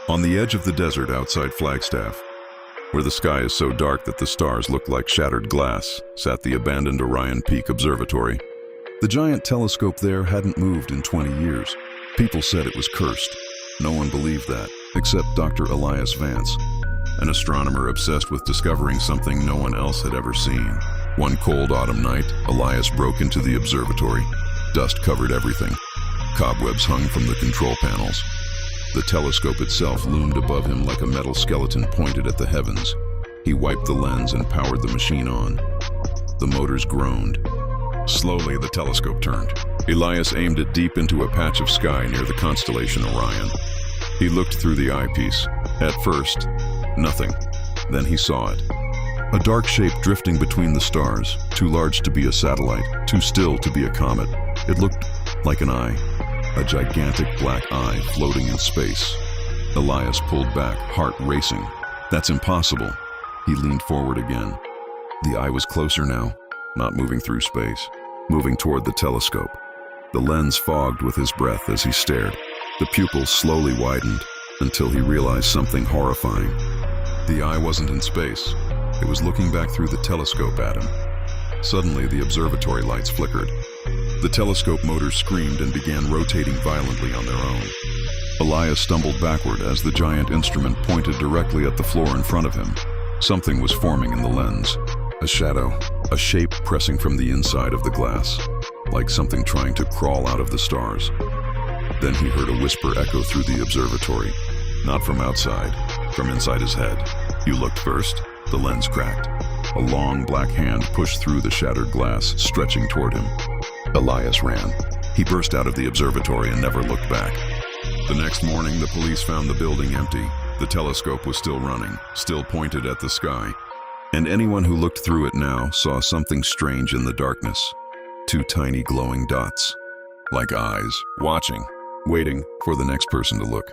On the edge of the desert outside Flagstaff, where the sky is so dark that the stars look like shattered glass, sat the abandoned Orion Peak Observatory. The giant telescope there hadn't moved in 20 years. People said it was cursed. No one believed that, except Dr. Elias Vance, an astronomer obsessed with discovering something no one else had ever seen. One cold autumn night, Elias broke into the observatory. Dust covered everything. Cobwebs hung from the control panels. The telescope itself loomed above him like a metal skeleton pointed at the heavens. He wiped the lens and powered the machine on. The motors groaned. Slowly, the telescope turned. Elias aimed it deep into a patch of sky near the constellation Orion. He looked through the eyepiece. At first, nothing. Then he saw it. A dark shape drifting between the stars, too large to be a satellite, too still to be a comet. It looked like an eye. A gigantic black eye floating in space. Elias pulled back, heart racing. That's impossible. He leaned forward again. The eye was closer now, not moving through space, moving toward the telescope. The lens fogged with his breath as he stared. The pupils slowly widened until he realized something horrifying. The eye wasn't in space. It was looking back through the telescope at him. Suddenly, the observatory lights flickered. The telescope motors screamed and began rotating violently on their own. Elias stumbled backward as the giant instrument pointed directly at the floor in front of him. Something was forming in the lens. A shadow, a shape pressing from the inside of the glass, like something trying to crawl out of the stars. Then he heard a whisper echo through the observatory. Not from outside, from inside his head. "You looked first?" The lens cracked. A long black hand pushed through the shattered glass, stretching toward him. Elias ran. He burst out of the observatory and never looked back. The next morning, the police found the building empty. The telescope was still running, still pointed at the sky. And anyone who looked through it now saw something strange in the darkness. Two tiny glowing dots, like eyes, watching, waiting for the next person to look.